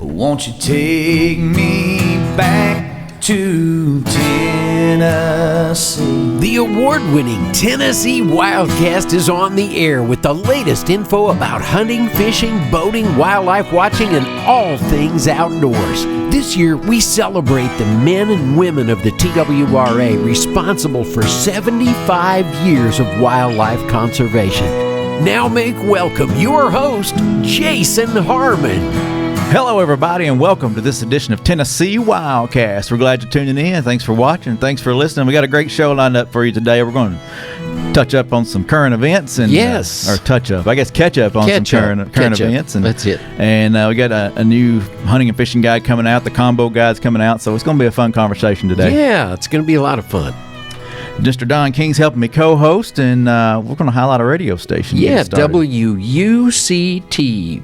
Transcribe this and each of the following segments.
Won't you take me back to Tennessee? The award-winning Tennessee WildCast is on the air with the latest info about hunting, fishing, boating, wildlife watching, and all things outdoors. This year, we celebrate the men and women of the TWRA responsible for 75 years of wildlife conservation. Now make welcome your host, Jason Harmon. Hello, everybody, and welcome to this edition of Tennessee WildCast. We're glad you're tuning in. Thanks for watching. Thanks for listening. We got a great show lined up for you today. We're going to touch up on some current events and yes, or touch up. I guess catch up on some current events. And that's it. And we got a new hunting and fishing guide coming out. The combo guide's coming out, so it's going to be a fun conversation today. Yeah, it's going to be a lot of fun. Mr. Don King's helping me co-host, and we're going to highlight a radio station. Yeah, WUCT,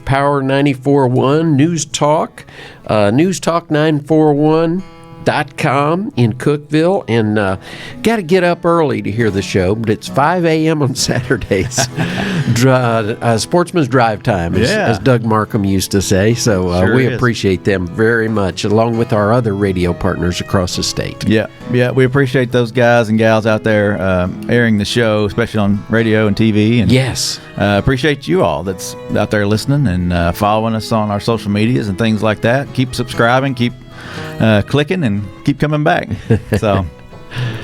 Power 94.1, News Talk, News Talk 941.com in Cookeville. And got to get up early to hear the show, but it's 5 a.m. on Saturdays. Sportsman's drive time, as Doug Markham used to say. So we appreciate them very much, along with our other radio partners across the state. Yeah, we appreciate those guys and gals out there airing the show, especially on radio and TV. And yes. Appreciate you all that's out there listening and following us on our social medias and things like that. Keep subscribing, keep clicking, and keep coming back. So,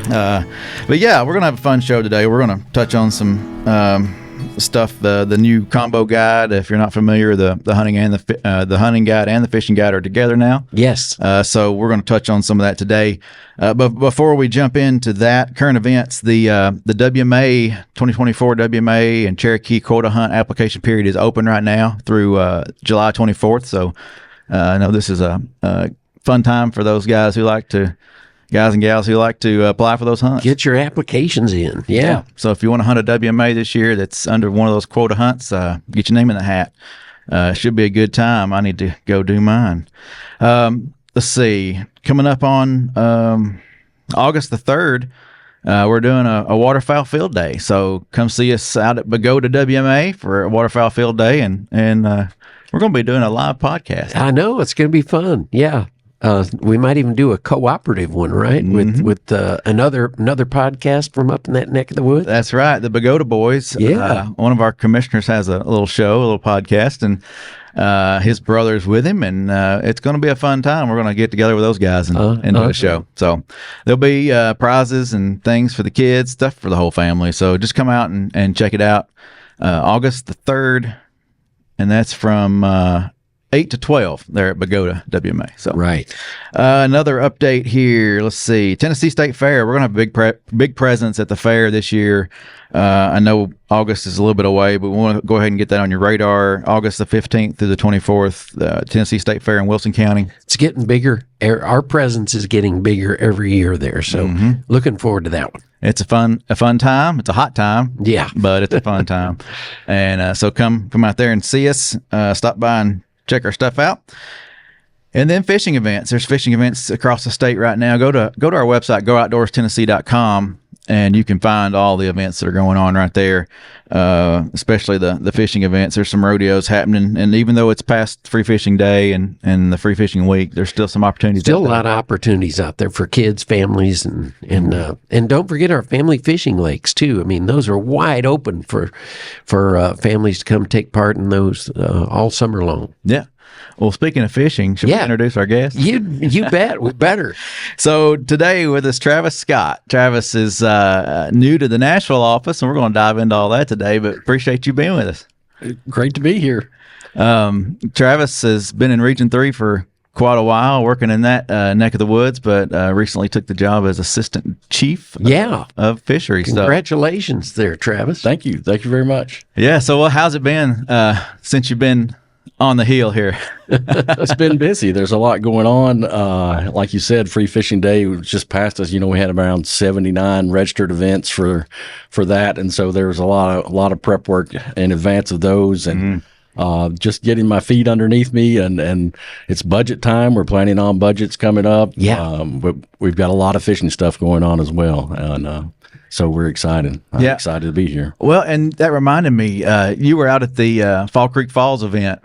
but yeah, we're gonna have a fun show today. We're gonna touch on some stuff. The new combo guide. If you're not familiar, the hunting and the hunting guide and the fishing guide are together now. Yes. So we're going to touch on some of that today. But before we jump into that, current events, the WMA 2024 WMA and Cherokee quota hunt application period is open right now through July 24th. So I know this is a fun time for those guys and gals who like to apply for those hunts. Get your applications in. Yeah. So if you want to hunt a WMA this year that's under one of those quota hunts, get your name in the hat. Should be a good time. I need to go do mine. Let's see. Coming up on August the 3rd, we're doing a waterfowl field day. So come see us out at Pagoda WMA for a waterfowl field day, and we're going to be doing a live podcast. I know. It's going to be fun. Yeah. We might even do a cooperative one, right? Mm-hmm. With another podcast from up in that neck of the woods. That's right, the Pagoda Boys. Yeah, one of our commissioners has a little show, a little podcast, and his brother's with him, and it's going to be a fun time. We're going to get together with those guys and do a show. So there'll be prizes and things for the kids, stuff for the whole family. So just come out and check it out. August the 3rd, and that's from 8 to 12 there at Pagoda WMA. So right. Another update here. Let's see. Tennessee State Fair. We're going to have a big presence at the fair this year. I know August is a little bit away, but we want to go ahead and get that on your radar. August the 15th through the 24th, Tennessee State Fair in Wilson County. It's getting bigger. Our presence is getting bigger every year there. So looking forward to that one. It's a fun time. It's a hot time. Yeah. But it's a fun time. And so come out there and see us. Stop by and check our stuff out. And then fishing events. There's fishing events across the state right now. Go to our website, gooutdoorstennessee.com, and you can find all the events that are going on right there, especially the fishing events. There's some rodeos happening, and even though it's past Free Fishing Day and the Free Fishing Week, there's still some opportunities. Still a lot of opportunities out there for kids, families, and don't forget our family fishing lakes too. I mean, those are wide open for families to come take part in those all summer long. Yeah. Well, speaking of fishing, should we introduce our guest? You bet. We better. So today with us, Travis Scott. Travis is new to the Nashville office, and we're going to dive into all that today, but appreciate you being with us. Great to be here. Travis has been in Region 3 for quite a while, working in that neck of the woods, but recently took the job as Assistant Chief of Fisheries. Congratulations there, Travis. Thank you. Thank you very much. Yeah, so how's it been since you've been on the heel here? It's been busy. There's a lot going on. Like you said, Free Fishing Day was just past us. We had around 79 registered events for that, and so there was a lot of prep work in advance of those, and just getting my feet underneath me, and it's budget time. We're planning on budgets coming up. Yeah, but we've got a lot of fishing stuff going on as well, and so we're excited. I'm excited to be here. Well, and that reminded me, you were out at the Fall Creek Falls event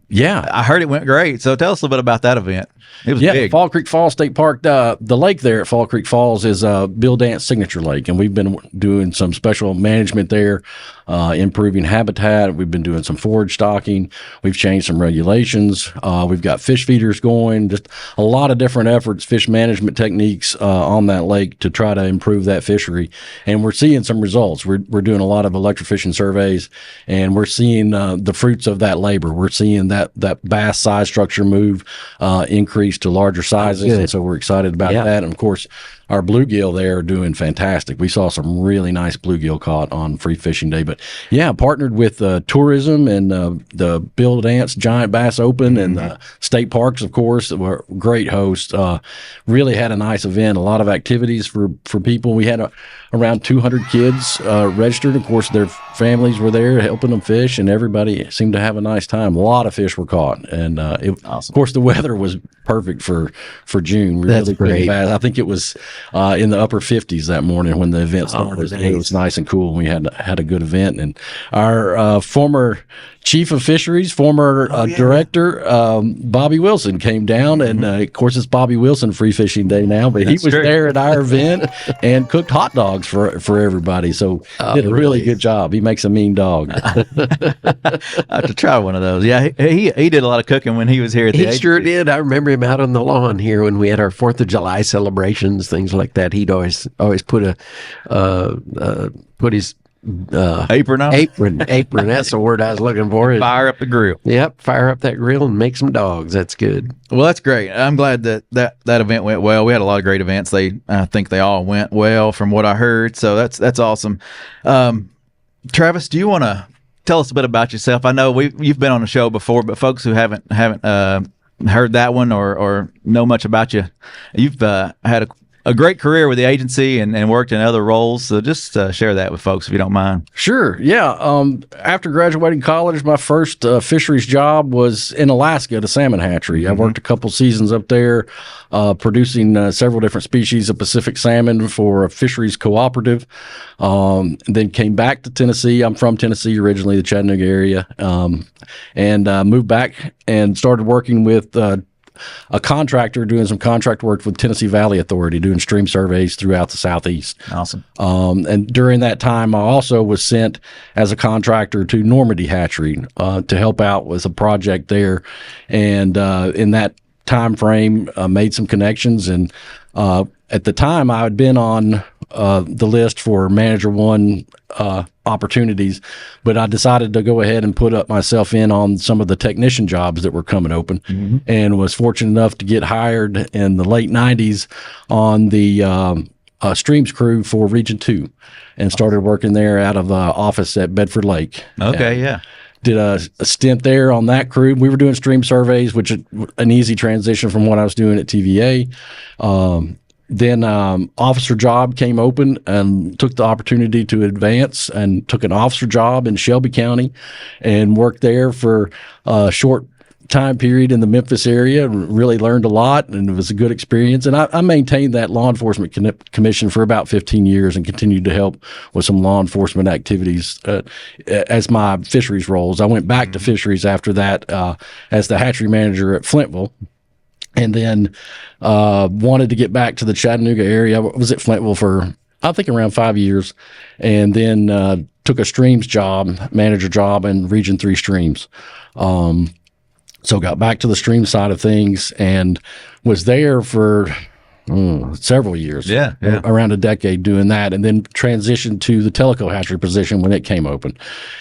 Yeah. I heard it went great. So tell us a little bit about that event. It was big. Fall Creek Falls State Park. The lake there at Fall Creek Falls is Bill Dance Signature Lake, and we've been doing some special management there, improving habitat. We've been doing some forage stocking. We've changed some regulations. We've got fish feeders going. Just a lot of different efforts, fish management techniques on that lake to try to improve that fishery. And we're seeing some results. We're doing a lot of electrofishing surveys, and we're seeing the fruits of that labor. We're seeing that bass size structure move, increase to larger sizes, and so we're excited about that. And of course, our bluegill there are doing fantastic. We saw some really nice bluegill caught on Free Fishing Day. But yeah, partnered with tourism and the Bill Dance Giant Bass Open and the state parks, of course, were great hosts. Really had a nice event, a lot of activities for people. We had around 200 kids registered. Of course, their families were there helping them fish, and everybody seemed to have a nice time. A lot of fish were caught, and awesome. Of course, the weather was perfect for June. That's great. I think it was in the upper 50s that morning when the event started. Nice. It was nice and cool. We had a good event, and our former Chief of Fisheries, former director, Bobby Wilson came down, and of course it's Bobby Wilson Free Fishing Day now, but he was there at our event and cooked hot dogs for everybody. So did a really good job. He makes a mean dog. I have to try one of those. Yeah, he did a lot of cooking when he was here at the agency. He sure did. I remember him out on the lawn here when we had our 4th of July celebrations, things like that. He'd always put his apron on. Apron. That's the word I was looking for. Fire up the grill. Yep, fire up that grill and make some dogs. That's good. Well, that's great. I'm glad that event went well. We had a lot of great events. I think they all went well from what I heard. So that's awesome. Travis, do you want to tell us a bit about yourself? I know you've been on the show before, but folks who haven't heard that one or know much about you, you've had a great career with the agency and worked in other roles. So just share that with folks if you don't mind. Sure. Yeah. After graduating college, my first fisheries job was in Alaska at a salmon hatchery. I worked a couple seasons up there, producing several different species of Pacific salmon for a fisheries cooperative. Then came back to Tennessee. I'm from Tennessee originally, the Chattanooga area, and moved back and started working with a contractor doing some contract work with Tennessee Valley Authority, doing stream surveys throughout the Southeast. Awesome. And during that time, I also was sent as a contractor to Normandy Hatchery to help out with a project there. And in that time frame, made some connections. And at the time, I had been on the list for Manager 1 opportunities, but I decided to go ahead and put up myself in on some of the technician jobs that were coming open, and was fortunate enough to get hired in the late 90s on the streams crew for Region 2 and started working there out of the office at Bedford Lake. Okay, yeah. Did a stint there on that crew. We were doing stream surveys, which is an easy transition from what I was doing at TVA. Then officer job came open and took the opportunity to advance and took an officer job in Shelby County and worked there for a short time period in the Memphis area. Really learned a lot, and it was a good experience. And I maintained that law enforcement commission for about 15 years and continued to help with some law enforcement activities as my fisheries roles. I went back to fisheries after that as the hatchery manager at Flintville. And then wanted to get back to the Chattanooga area. I was at Flintville for, I think, around 5 years. And then took a streams job, manager job in Region 3 streams. So got back to the stream side of things and was there for several years. Yeah. Around a decade doing that, and then transitioned to the Teleco hatchery position when it came open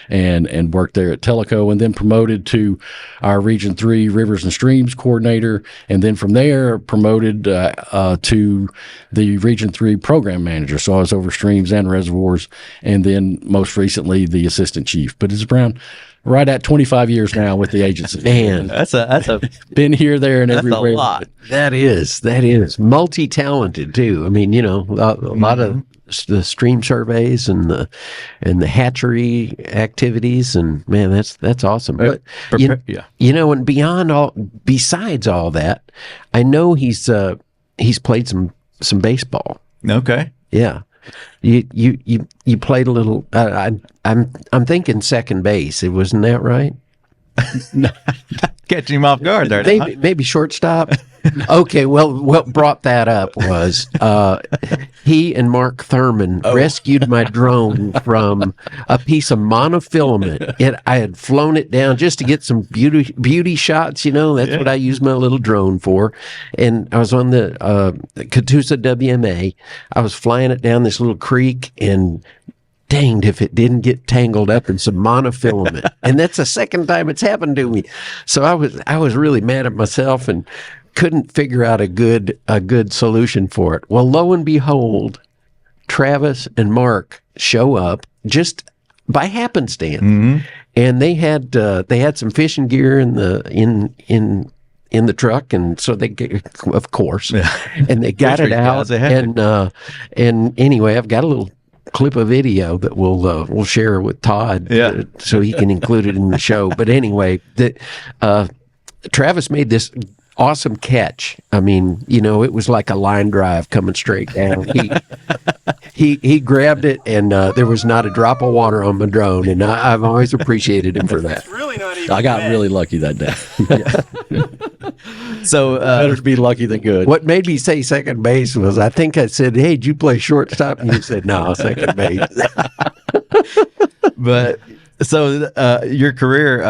and worked there at Teleco, and then promoted to our Region 3 Rivers and Streams coordinator, and then from there promoted to the Region 3 program manager. So I was over streams and reservoirs, and then most recently the assistant chief. But it's around right at 25 years now with the agency. Man, That's a been here, there, and everywhere. a lot. that is multi-talented too. I mean, a lot of the stream surveys and the hatchery activities, and man, that's awesome. But and besides all that, I know he's played some baseball. Okay. Yeah. You played a little. I'm thinking second base. Wasn't that right? Catching him off guard there. Maybe shortstop. Okay, well, what brought that up was he and Mark Thurman rescued my drone from a piece of monofilament. I had flown it down just to get some beauty shots. That's what I use my little drone for. And I was on the Catoosa WMA. I was flying it down this little creek, and danged if it didn't get tangled up in some monofilament. And that's the second time it's happened to me. So I was really mad at myself and couldn't figure out a good solution for it. Well, lo and behold, Travis and Mark show up just by happenstance. And they had some fishing gear in the truck, and so they, of course, and they got it out. And anyway, I've got a little clip of video that we'll share with Todd, so he can include it in the show. But anyway, Travis made this awesome catch. I mean, it was like a line drive coming straight down. He grabbed it, and there was not a drop of water on my drone, and I've always appreciated him for that. Really not even I got really lucky that day. So Better to be lucky than good. What made me say second base was, I think I said, "Hey, did you play shortstop?" And you said, "No, second base." But so your career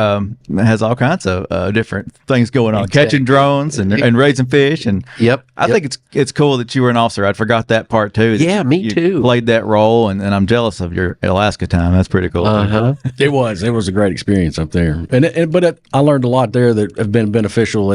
has all kinds of different things going on, catching drones and raising fish, and I think it's cool that you were an officer. I forgot that part too. Yeah, me too. Played that role, and I'm jealous of your Alaska time. That's pretty cool. It was a great experience up there, but I learned a lot there that have been beneficial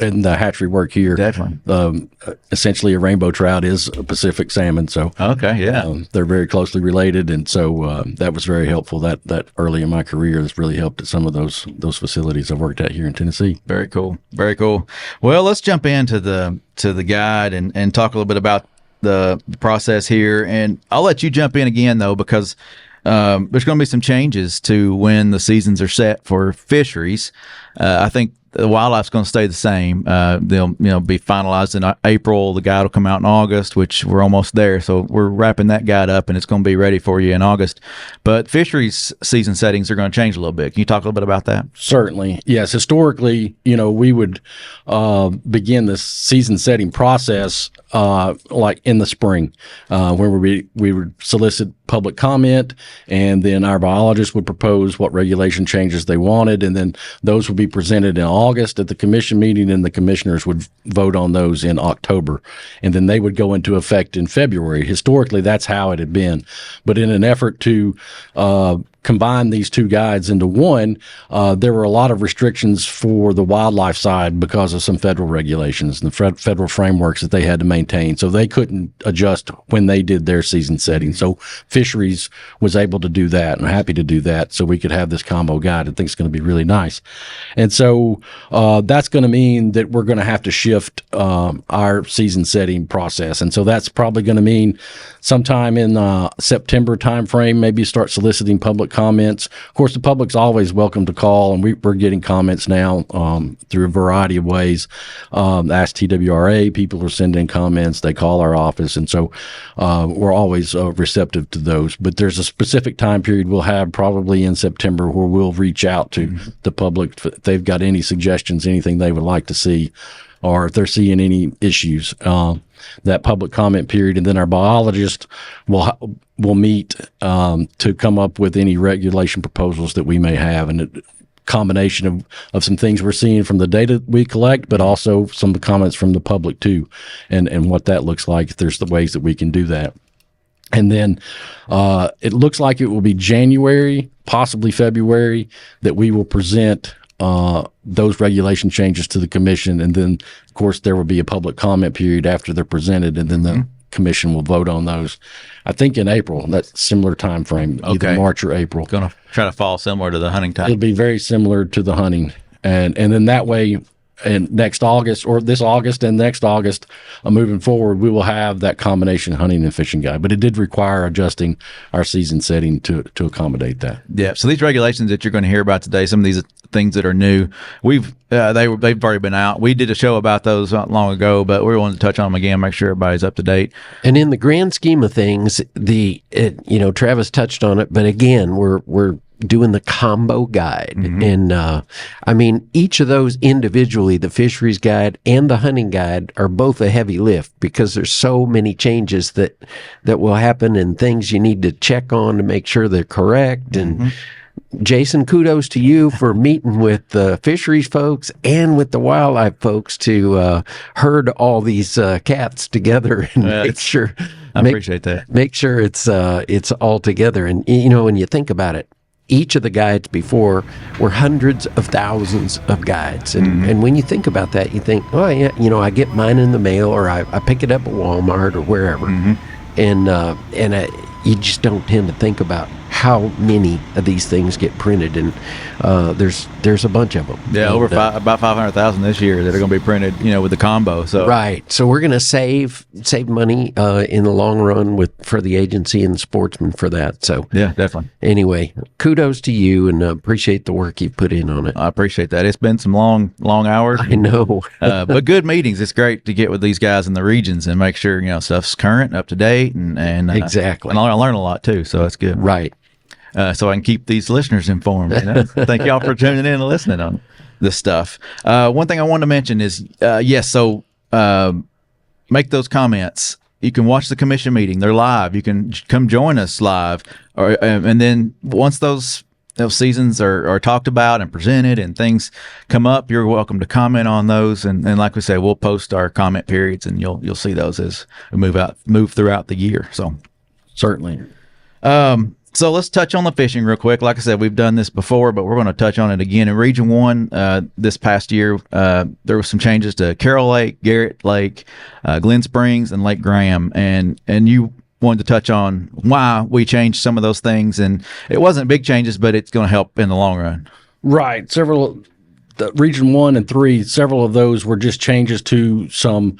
in the hatchery work here. Definitely. Essentially, a rainbow trout is a Pacific salmon, so they're very closely related, and so that was very helpful. That early in my career has really helped at some of those facilities I've worked at here in Tennessee. Very cool. Very cool. Well, let's jump into the guide and talk a little bit about the process here. And I'll let you jump in again, though, because there's going to be some changes to when the seasons are set for fisheries. I think the wildlife's going to stay the same. They'll be finalized in April. The guide will come out in August, which we're almost there. So we're wrapping that guide up, and it's going to be ready for you in August. But fisheries season settings are going to change a little bit. Can you talk a little bit about that? Certainly. Yes. Historically, we would begin the season setting process like in the spring, where we would solicit public comment, and then our biologists would propose what regulation changes they wanted, and then those would be presented in August at the commission meeting, and the commissioners would vote on those in October, and then they would go into effect in February. Historically, that's how it had been, but in an effort to combine these two guides into one, there were a lot of restrictions for the wildlife side because of some federal regulations and the federal frameworks that they had to maintain. So they couldn't adjust when they did their season setting. So fisheries was able to do that, and happy to do that, so we could have this combo guide. I think it's going to be really nice. And so that's going to mean that we're going to have to shift our season setting process. And so that's probably going to mean sometime in September timeframe, maybe start soliciting public comments. Of course, the public's always welcome to call, and we're getting comments now through a variety of ways. Ask TWRA, people are sending comments. They call our office, and so we're always receptive to those. But there's a specific time period we'll have probably in September where we'll reach out to the public if they've got any suggestions, anything they would like to see, or if they're seeing any issues. That public comment period, and then our biologist will meet to come up with any regulation proposals that we may have, and a combination of some things we're seeing from the data we collect, but also some comments from the public too, and what that looks like, if there's the ways that we can do that. And then it looks like it will be January, possibly February, that we will present those regulation changes to the commission, and then of course there will be a public comment period after they're presented, and then the commission will vote on those. I think in April, that's similar time frame, either March or April. Going to try to fall similar to the hunting time. It'll be very similar to the hunting, and then that way, and next August, or this August and next August, moving forward, we will have that combination hunting and fishing guide. But it did require adjusting our season setting to accommodate that. Yeah. So these regulations that you're going to hear about today, some of these things that are new, they've already been out. We did a show about those not long ago, but we wanted to touch on them again, make sure everybody's up to date. And in the grand scheme of things, Travis touched on it, but again, we're doing the combo guide. And I mean, each of those individually, the fisheries guide and the hunting guide, are both a heavy lift because there's so many changes that will happen and things you need to check on to make sure they're correct. And Jason, kudos to you for meeting with the fisheries folks and with the wildlife folks to herd all these cats together and make sure. I appreciate that. Make sure it's all together. And you know, when you think about it, each of the guides before were hundreds of thousands of guides. And when you think about that, you think, oh yeah, you know, I get mine in the mail or I pick it up at Walmart or wherever. And you just don't tend to think about how many of these things get printed, and there's a bunch of them. Yeah, and, about 500,000 this year that are going to be printed, you know, with the combo. So right, so we're going to save money in the long run for the agency and the sportsmen for that. So yeah, definitely. Anyway, kudos to you, and appreciate the work you've put in on it. I appreciate that. It's been some long hours. I know, but good meetings. It's great to get with these guys in the regions and make sure, you know, stuff's current, up to date, and exactly. And I learn a lot too, so that's good. Right. So I can keep these listeners informed. You know? Thank y'all for tuning in and listening on this stuff. One thing I wanted to mention is, so make those comments. You can watch the commission meeting. They're live. You can come join us live. And then once those seasons are talked about and presented and things come up, you're welcome to comment on those. And like we say, we'll post our comment periods, and you'll see those as we move throughout the year. So certainly. So let's touch on the fishing real quick. Like I said, we've done this before, but we're going to touch on it again. In Region 1, this past year, there were some changes to Carroll Lake, Garrett Lake, Glen Springs, and Lake Graham. And you wanted to touch on why we changed some of those things. And it wasn't big changes, but it's going to help in the long run. Right. Region 1 and 3, several of those were just changes to some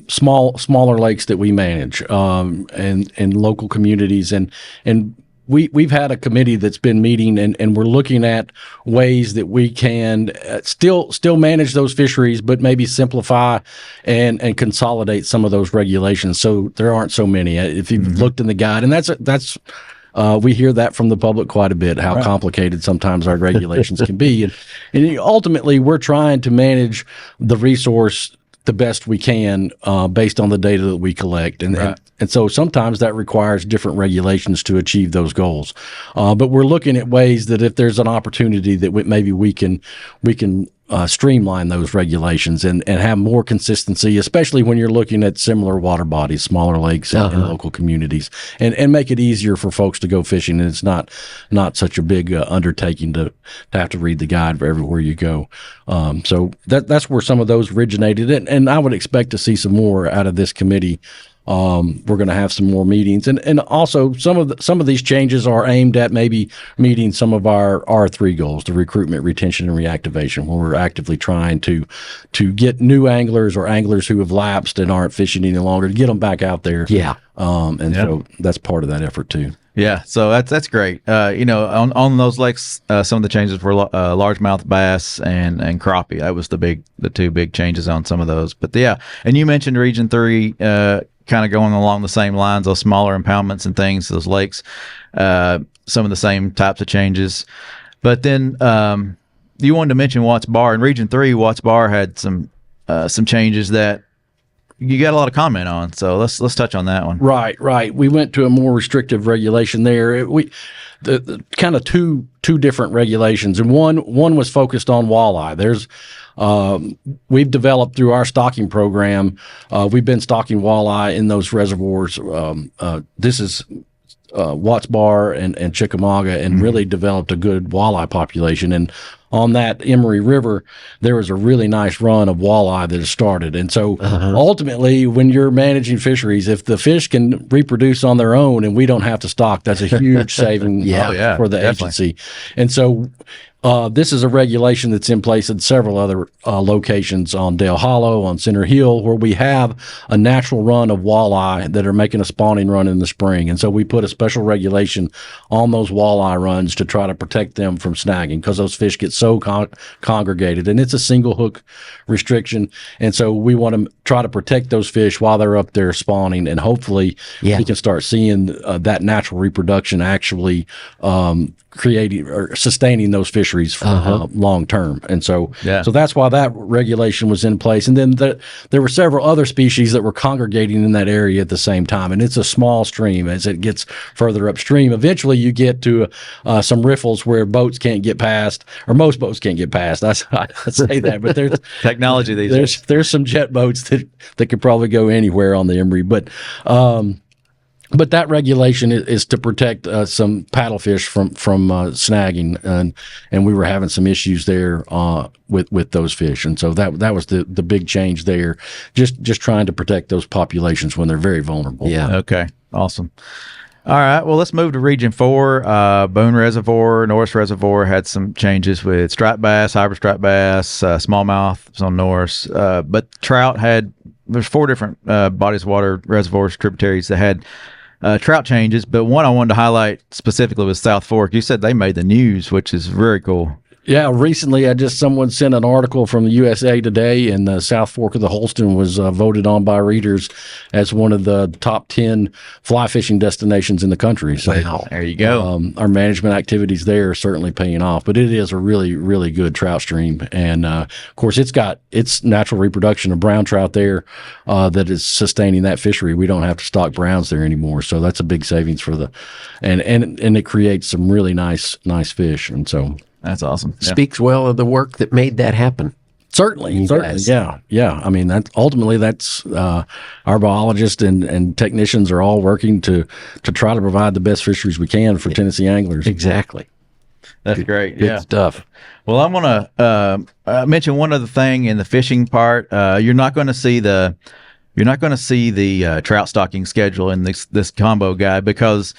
smaller lakes that we manage, and local communities. And we've had a committee that's been meeting, and we're looking at ways that we can still manage those fisheries, but maybe simplify and consolidate some of those regulations so there aren't so many. If you've looked in the guide, and that's we hear that from the public quite a bit, how complicated sometimes our regulations can be. And ultimately, we're trying to manage the resource the best we can based on the data that we collect. And so sometimes that requires different regulations to achieve those goals. But we're looking at ways that if there's an opportunity that maybe we can streamline those regulations and have more consistency, especially when you're looking at similar water bodies, smaller lakes and local communities, and make it easier for folks to go fishing. And it's not such a big undertaking to have to read the guide for everywhere you go. So that's where some of those originated. And I would expect to see some more out of this committee. We're going to have some more meetings, and also some of these changes are aimed at maybe meeting some of our R3 goals, the recruitment, retention, and reactivation, where we're actively trying to get new anglers or anglers who have lapsed and aren't fishing any longer, to get them back out there. Yeah. So that's part of that effort too. Yeah, so that's great. On those lakes, some of the changes were largemouth bass and crappie. That was the two big changes on some of those. But yeah, and you mentioned Region 3, kind of going along the same lines, those smaller impoundments and things, those lakes, some of the same types of changes. But then you wanted to mention Watts Bar. In Region 3, Watts Bar had some changes that you got a lot of comment on, so let's touch on that one. Right. We went to a more restrictive regulation there. The kind of two different regulations, and one was focused on walleye. We've developed through our stocking program. We've been stocking walleye in those reservoirs. This is Watts Bar and Chickamauga, and really developed a good walleye population. And on that Emory River, there was a really nice run of walleye that has started. And so ultimately, when you're managing fisheries, if the fish can reproduce on their own and we don't have to stock, that's a huge saving for the agency. And so this is a regulation that's in place at several other locations on Dale Hollow, on Center Hill, where we have a natural run of walleye that are making a spawning run in the spring. And so we put a special regulation on those walleye runs to try to protect them from snagging, because those fish get so congregated, and it's a single hook restriction. And so we want to try to protect those fish while they're up there spawning, and hopefully we can start seeing that natural reproduction actually creating or sustaining those fisheries for long term. And so that's why that regulation was in place. And then there were several other species that were congregating in that area at the same time. And it's a small stream. As it gets further upstream, eventually you get to some riffles where boats can't get past, or most boats can't get past. I say that, but there's technology these days. There's some jet boats that could probably go anywhere on the Emery, but that regulation is to protect some paddlefish from snagging, and we were having some issues there with those fish, and so that was the big change there. Just trying to protect those populations when they're very vulnerable. Yeah. Okay. Awesome. All right. Well, let's move to Region 4. Boone Reservoir, Norris Reservoir had some changes with striped bass, hybrid striped bass, smallmouth on Norris, but trout there's 4 different bodies of water, reservoirs, tributaries that had trout changes, but one I wanted to highlight specifically was South Fork. You said they made the news, which is very cool. Yeah, recently someone sent an article from the USA Today, and the South Fork of the Holston was voted on by readers as one of the top 10 fly fishing destinations in the country. So Wow. There you go. Our management activities there are certainly paying off, but it is a really, really good trout stream. And of course, it's got its natural reproduction of brown trout there that is sustaining that fishery. We don't have to stock browns there anymore, so that's a big savings for and it creates some really nice fish. And so That's awesome. Yeah. Speaks well of the work that made that happen. Certainly. guys. Yeah. I mean, that's our biologists and technicians are all working to try to provide the best fisheries we can for Tennessee anglers. Exactly. That's great. Good Yeah. stuff. Well, I want to mention one other thing in the fishing part. You're not going to see the trout stocking schedule in this combo guide because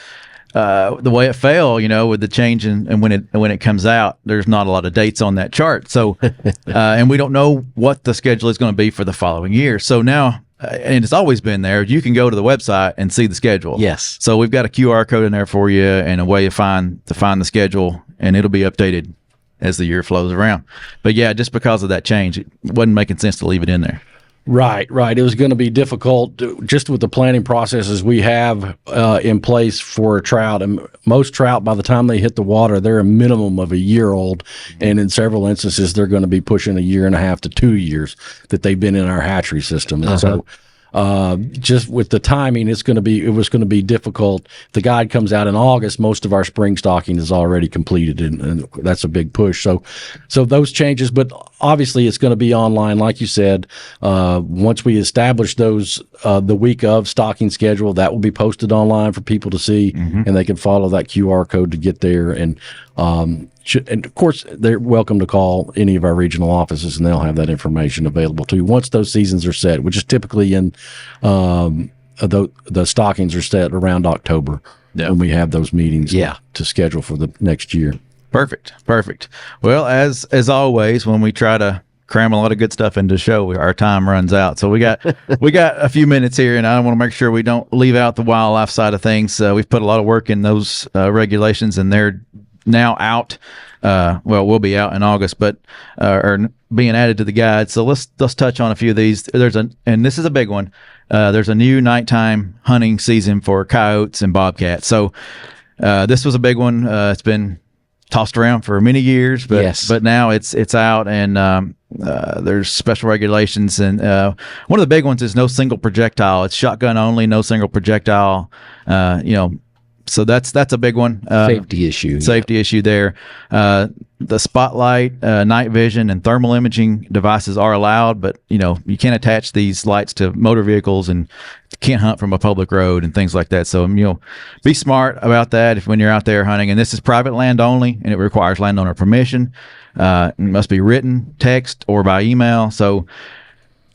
the way it fell, with the change and when it comes out, there's not a lot of dates on that chart. So, and we don't know what the schedule is going to be for the following year. So now, and it's always been there, you can go to the website and see the schedule. Yes. So we've got a QR code in there for you and a way to find the schedule, and it'll be updated as the year flows around. But yeah, just because of that change, it wasn't making sense to leave it in there. Right. It was going to be difficult just with the planning processes we have in place for trout. And most trout, by the time they hit the water, they're a minimum of a year old. And in several instances, they're going to be pushing 1.5 to 2 years that they've been in our hatchery system. And so just with the timing, it was going to be difficult. If the guide comes out in August, most of our spring stocking is already completed, and that's a big push. So those changes, but obviously it's going to be online, like you said. Once we establish those, the week of stocking schedule, that will be posted online for people to see, and they can follow that QR code to get there. And of course, they're welcome to call any of our regional offices, and they'll have that information available to you once those seasons are set, which is typically in the stockings are set around October when we have those meetings to schedule for the next year. Perfect. Well, as always, when we try to cram a lot of good stuff into the show, our time runs out. So we got a few minutes here, and I want to make sure we don't leave out the wildlife side of things. We've put a lot of work in those regulations, and they're now out. We'll be out in August, but are being added to the guide. So let's touch on a few of these. And this is a big one. There's a new nighttime hunting season for coyotes and bobcats. So this was a big one. It's been tossed around for many years, but now it's out, and there's special regulations. And one of the big ones is no single projectile. It's shotgun only, no single projectile. So that's a big one. Safety issue there. The spotlight, night vision, and thermal imaging devices are allowed, but you can't attach these lights to motor vehicles and can't hunt from a public road and things like that. So be smart about that when you're out there hunting. And this is private land only, and it requires landowner permission. It must be written, text, or by email. So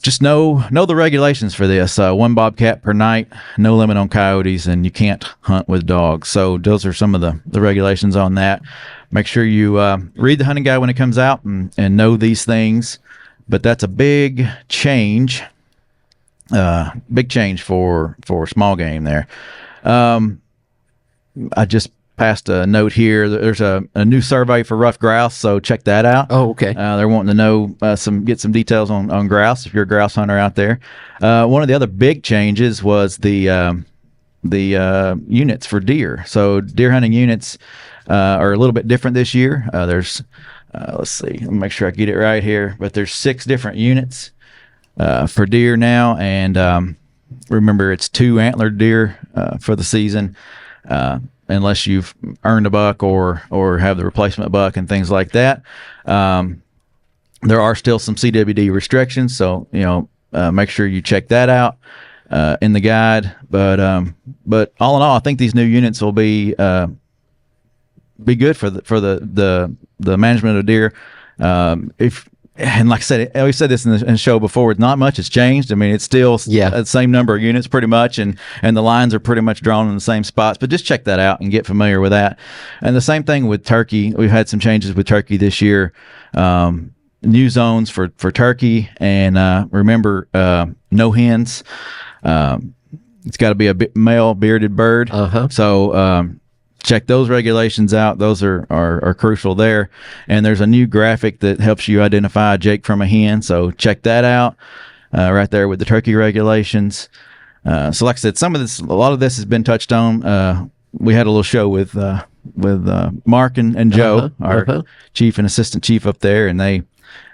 just know the regulations for this. 1 bobcat per night, no limit on coyotes, and you can't hunt with dogs. So those are some of the regulations on that. Make sure you read the hunting guide when it comes out and know these things. But that's a big change. Big change for small game there. I just passed a note here. There's a new survey for rough grouse, so check that out. Oh, okay. They're wanting to know get some details on grouse if you're a grouse hunter out there. One of the other big changes was the units for deer. So deer hunting units are a little bit different this year. There's let's see, let me make sure I get it right here. But there's 6 different units for deer now, and remember it's 2 antlered deer for the season, unless you've earned a buck or have the replacement buck and things like that. There are still some CWD restrictions, so make sure you check that out in the guide. But all in all, I think these new units will be good for the management of deer. And like I said, I always said this in the show before, not much has changed. I mean, it's still the same number of units pretty much, and the lines are pretty much drawn in the same spots, but just check that out and get familiar with that. And the same thing with turkey. We've had some changes with turkey this year. New zones for turkey, and remember, no hens. It's got to be a male bearded bird. So check those regulations out. Those are crucial there. And there's a new graphic that helps you identify a Jake from a hen. So check that out right there with the turkey regulations. So like I said, a lot of this has been touched on. We had a little show with Mark and Joe, our chief and assistant chief up there, and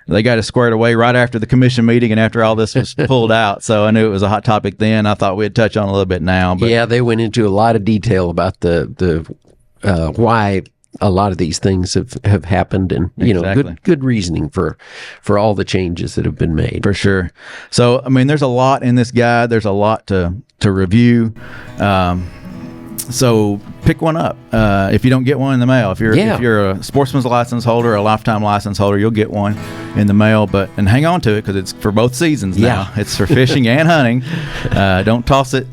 they got it squared away right after the commission meeting and after all this was pulled out. So I knew it was a hot topic then. I thought we'd touch on a little bit now. But yeah, they went into a lot of detail about the why a lot of these things have happened, and good reasoning for all the changes that have been made. For sure. So I mean, there's a lot in this guide. There's a lot to review. So pick one up. If you don't get one in the mail, if you're a sportsman's license holder, a lifetime license holder, you'll get one in the mail. And hang on to it, because it's for both seasons now. It's for fishing and hunting. Don't toss it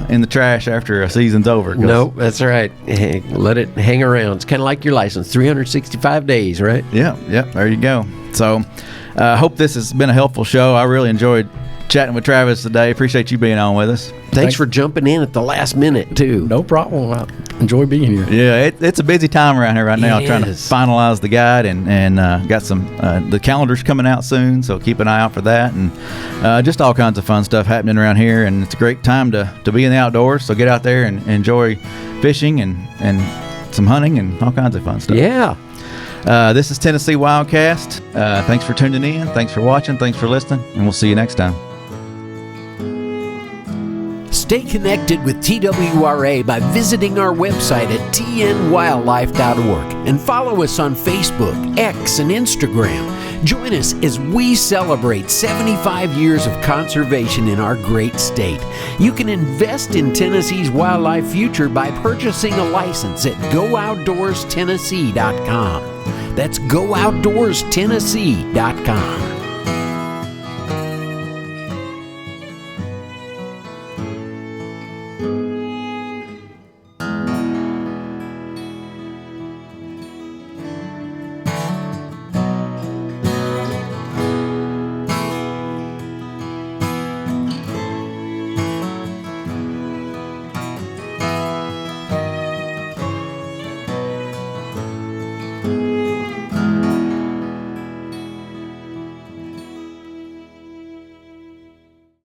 in the trash after a season's over. No, that's right. Let it hang around. It's kind of like your license, 365 days, right? Yeah. There you go. So I hope this has been a helpful show. I really enjoyed chatting with Travis today. Appreciate you being on with us. Thanks for jumping in at the last minute too. No problem. I enjoy being here. Yeah, it's a busy time around here right now, trying to finalize the guide, and got some the calendar's coming out soon, so keep an eye out for that, and just all kinds of fun stuff happening around here. And it's a great time to be in the outdoors, so get out there and enjoy fishing and some hunting and all kinds of fun stuff. Yeah. This is Tennessee WildCast. Thanks for tuning in. Thanks for watching. Thanks for listening, and we'll see you next time. Stay connected with TWRA by visiting our website at tnwildlife.org and follow us on Facebook, X, and Instagram. Join us as we celebrate 75 years of conservation in our great state. You can invest in Tennessee's wildlife future by purchasing a license at GoOutdoorsTennessee.com. That's GoOutdoorsTennessee.com.